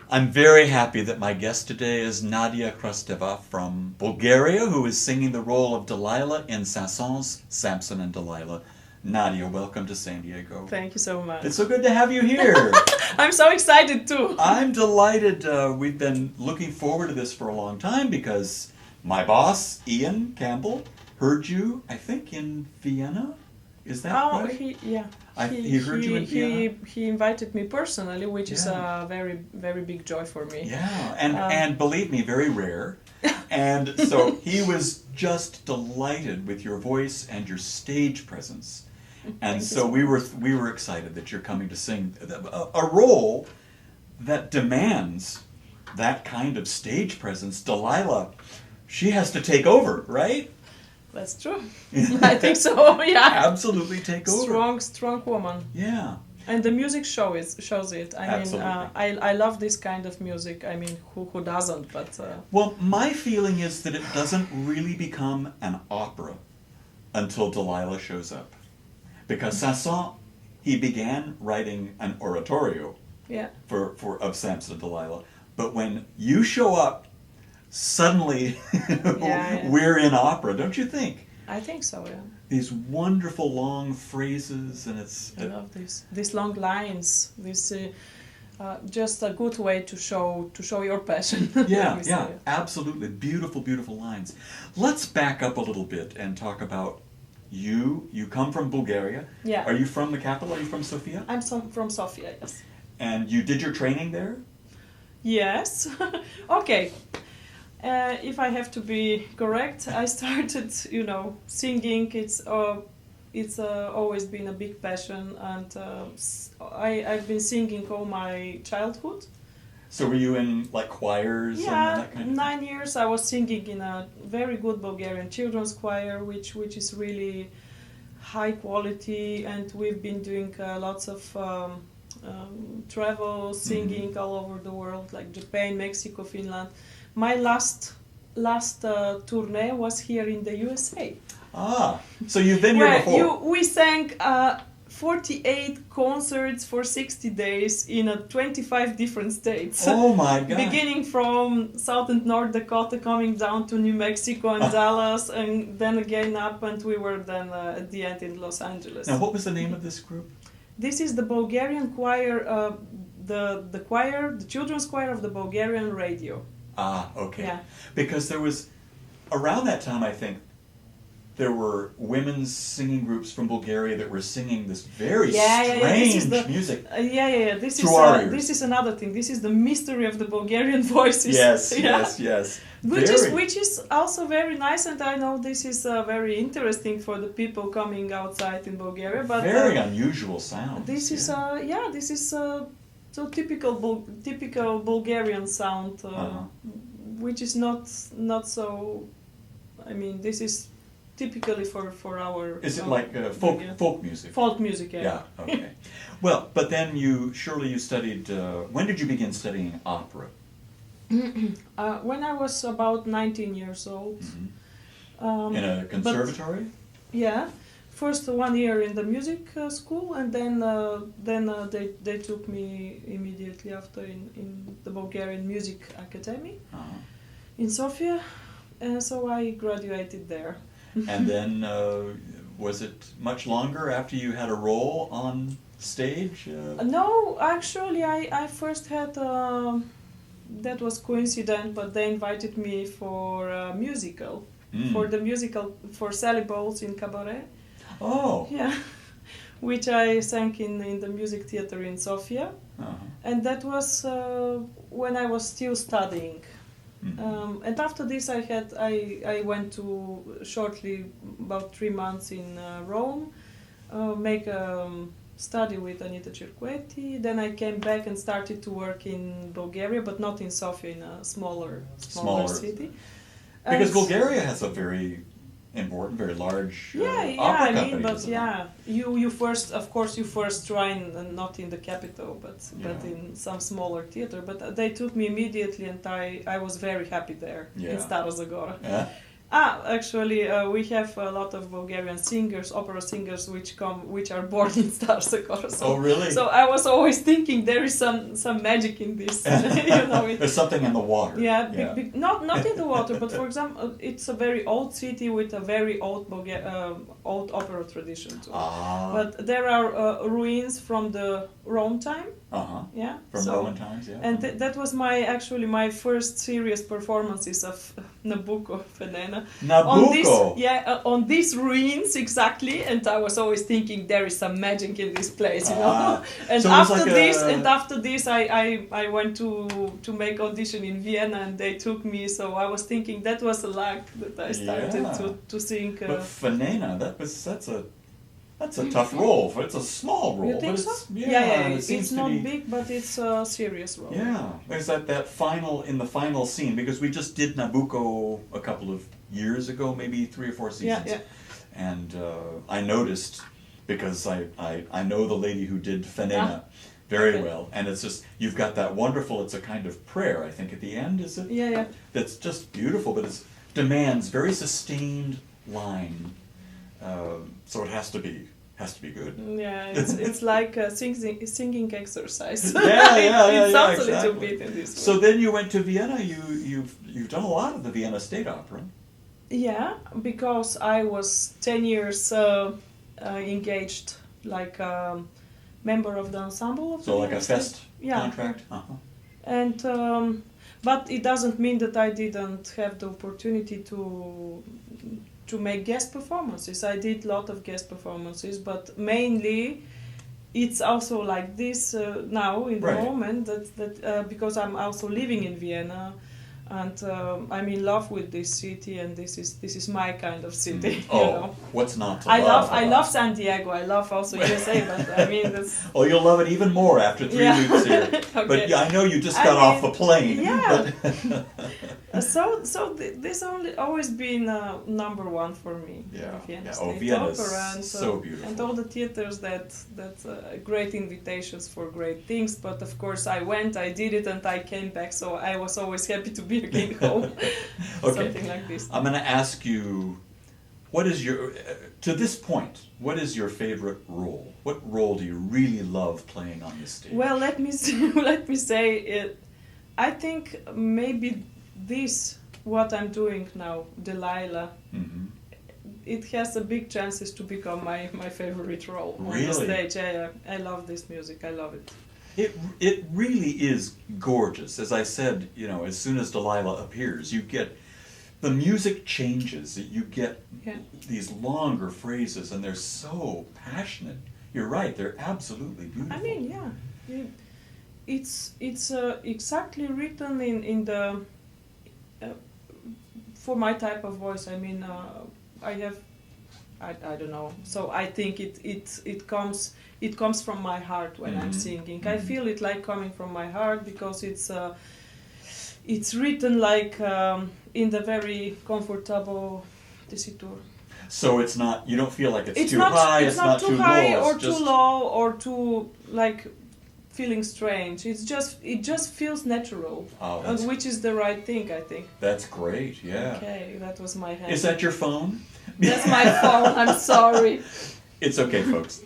I'm very happy that my guest today is Nadia Krasteva from Bulgaria, who is singing the role of Delilah in Saint-Saëns' Samson and Delilah. Nadia, welcome to San Diego. Thank you so much. It's so good to have you here. I'm so excited too. I'm delighted. We've been looking forward to this for a long time because my boss, Ian Campbell, heard you, I think, in Vienna. Is that right? He heard you in Vienna? He invited me personally, which is a very, very big joy for me. Yeah, and believe me, very rare. And so he was just delighted with your voice and your stage presence. And so we were excited that you're coming to sing a role that demands that kind of stage presence. Delilah, she has to take over, right? That's true. I think so, yeah. Absolutely take over. Strong woman. Yeah. And the music shows it. I love this kind of music. I mean, who doesn't? But well, my feeling is that it doesn't really become an opera until Delilah shows up. Because Samson, he began writing an oratorio of Samson and Delilah. But when you show up, suddenly we're in opera, don't you think? I think so, yeah. These wonderful long phrases, and I love these long lines. This just a good way to show your passion. Yeah, absolutely. Beautiful, beautiful lines. Let's back up a little bit and talk about you. You come from Bulgaria. Yeah. Are you from the capital? Are you from Sofia? I'm from Sofia, yes. And you did your training there? Yes. Okay. If I have to be correct, I started, singing. It's always been a big passion, and I've been singing all my childhood. So were you in like choirs and that kind of thing? 9 years I was singing in a very good Bulgarian children's choir, which is really high quality, and we've been doing lots of travel, singing all over the world, like Japan, Mexico, Finland. My last tournée was here in the USA. Ah, so you've been here before. We sang 48 concerts for 60 days in 25 different states. Oh my God. Beginning from South and North Dakota, coming down to New Mexico and Dallas, and then again up, and we were then at the end in Los Angeles. Now, what was the name of this group? This is the Bulgarian choir, the choir, the children's choir of the Bulgarian radio. Ah, okay. Yeah. Because there was, around that time, I think, there were women's singing groups from Bulgaria that were singing this very strange music. This is another thing. This is the mystery of the Bulgarian voices. Yes. Which is also very nice, and I know this is very interesting for the people coming outside in Bulgaria. But very unusual sound. This is so typical Bulgarian sound, which is not so. I mean, this is typically for our. Is it like folk music? Folk music, yeah. Yeah. Okay. Well, but then you studied. When did you begin studying opera? When I was about 19 years old. Mm-hmm. In a conservatory? First 1 year in the music school, and then they took me immediately after in the Bulgarian Music Academy in Sofia, and so I graduated there. And then was it much longer after you had a role on stage? No, actually I first had, that was coincident, but they invited me for a musical, for Sally Bowles in Cabaret. Oh. Yeah, which I sang in the music theater in Sofia. And that was when I was still studying. And after this I went to shortly, about 3 months in Rome, make a study with Anita Circuetti. Then I came back and started to work in Bulgaria, but not in Sofia, in a smaller city. Because Bulgaria has a very important, very large opera company. You first, of course, try not in the capital, but in some smaller theater. But they took me immediately, and I was very happy there in Stara Zagora. Actually, we have a lot of Bulgarian singers, opera singers, which are born in Starsakor. So, oh, really? So I was always thinking there is some magic in this. There's something in the water. Yeah, not in the water, but for example, it's a very old city with a very old old opera tradition too. But there are ruins from the Rome time. Yeah. From Roman times, yeah. And that was my first serious performances of Nabucco, Venena. Nabucco. On these ruins exactly, and I was always thinking there is some magic in this place, you know. And so after this, I went to make audition in Vienna, and they took me. So I was thinking that was a luck that I started to sing. But Venena, that's a tough role. It's a small role. You think but so? Yeah, it's not big, but it's a serious role. Yeah, there's that final scene, because we just did Nabucco a couple of years ago, maybe 3 or 4 seasons. Yeah. And I noticed, because I know the lady who did Venena very well, and it's just, you've got that wonderful, it's a kind of prayer, I think, at the end, is it? Yeah. That's just beautiful, but it demands very sustained line. So it has to be good. Yeah, it's like a singing exercise. Yeah, it sounds exactly. a little bit in this way. So then you went to Vienna. You've done a lot of the Vienna State Opera. Yeah, because I was 10 years engaged, like a member of the ensemble of the So like Vienna a fest State. contract. And but it doesn't mean that I didn't have the opportunity to make guest performances. I did a lot of guest performances, but mainly it's also like this now in the moment that because I'm also living in Vienna, and I'm in love with this city, and this is my kind of city. Oh, you know? What's not to love? I love San Diego. I love also USA, but I mean that's. Oh, you'll love it even more after 3 weeks here. Okay. But I know you just got off the plane. Yeah. So this always been number one for me. Vienna State Vienna's Opera, and so beautiful. And all the theaters that great invitations for great things. But of course, I went, I did it, and I came back. So I was always happy to be again home. Something like this. I'm going to ask you, what is your to this point? What is your favorite role? What role do you really love playing on the stage? Well, let me say it. I think maybe what I'm doing now, Delilah, it has a big chances to become my favorite role on the stage. I love this music. I love it. It really is gorgeous. As I said, as soon as Delilah appears, you get the music changes. You get these longer phrases, and they're so passionate. You're right. They're absolutely beautiful. I mean, it's exactly written in the for my type of voice. I mean, I don't know. So I think it comes from my heart when I'm singing. I feel it like coming from my heart because it's written like in the very comfortable tessitura. So it's not. You don't feel like it's too high. It's not too high low, or too low or too like feeling strange. It just feels natural, which is the right thing, I think. That's great. Yeah. Okay, that was my hand. Is that your phone? That's my phone. I'm sorry. It's okay, folks.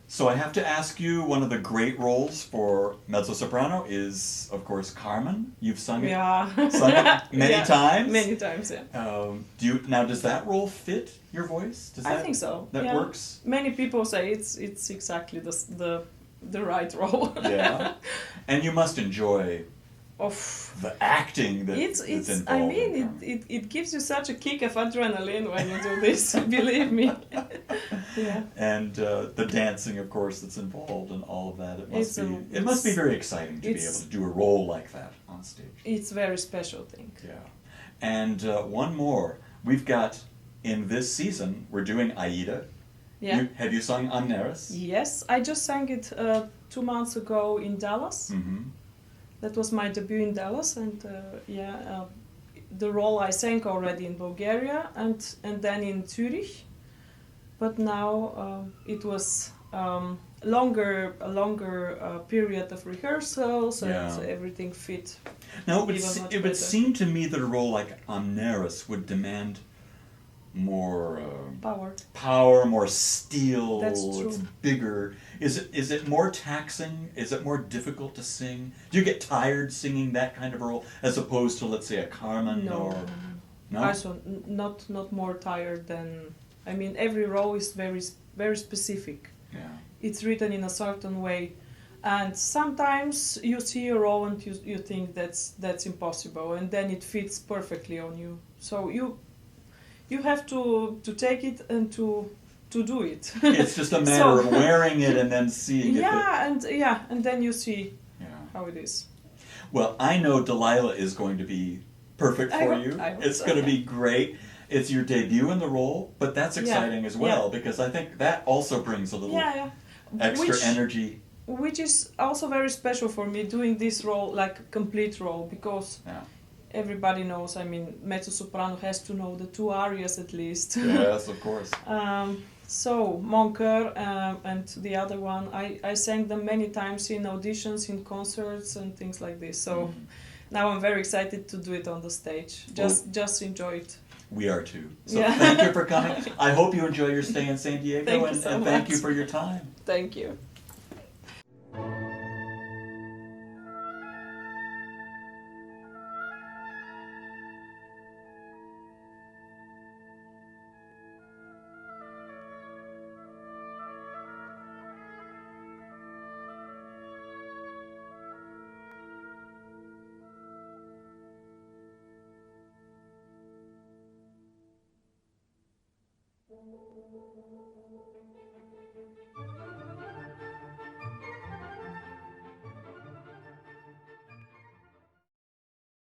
So I have to ask you, one of the great roles for mezzo-soprano is, of course, Carmen. You've sung it, many times. Many times, yeah. Does that role fit your voice? I think so. That works? Many people say it's exactly the right role. Yeah. And you must enjoy the acting that's involved. I mean, it gives you such a kick of adrenaline when you do this. Believe me. Yeah. And the dancing, of course, that's involved, and all of that. It must be very exciting to be able to do a role like that on stage. It's a very special thing. Yeah. And one more. We've got, in this season, we're doing Aida. Yeah. Have you sung Amneris? Yes, I just sang it 2 months ago in Dallas. Mm-hmm. That was my debut in Dallas, and the role I sang already in Bulgaria and then in Zurich. but now it was a longer period of rehearsals and everything fit. Now it would seem to me that a role like Amneris would demand more power, more steel. That's true. It's bigger. Is it more taxing? Is it more difficult to sing? Do you get tired singing that kind of a role as opposed to, let's say, a Carmen? No. Also, not more tired than. I mean, every role is very specific. Yeah. It's written in a certain way, and sometimes you see a role and you think that's impossible, and then it fits perfectly on you. So you have to take it and to do it. It's just a matter of wearing it and then seeing it. And then you see how it is. Well, I know Delilah is going to be perfect for you. It's going to be great. It's your debut in the role, but that's exciting as well because I think that also brings a little extra energy. Which is also very special for me, doing this role, like a complete role, because everybody knows, I mean, mezzo-soprano has to know the 2 arias at least. Yes, of course. So, Mon Coeur and the other one, I sang them many times in auditions, in concerts and things like this. So now I'm very excited to do it on the stage. Just enjoy it. We are too. So thank you for coming. I hope you enjoy your stay in San Diego Thank you so and much. thank you for your time. Thank you.